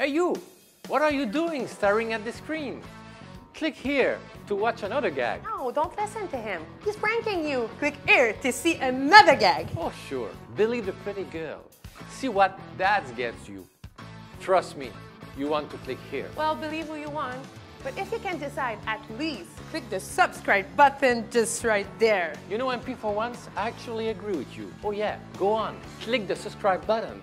Hey you! What are you doing staring at the screen? Click here to watch another gag. No, don't listen to him. He's pranking you. Click here to see another gag. Oh sure, Billy the Pretty Girl. See what that gets you. Trust me, you want to click here. Well, believe who you want. But if you can decide, at least click the subscribe button just right there. You know, MP for once, I actually agree with you. Oh yeah, go on, click the subscribe button.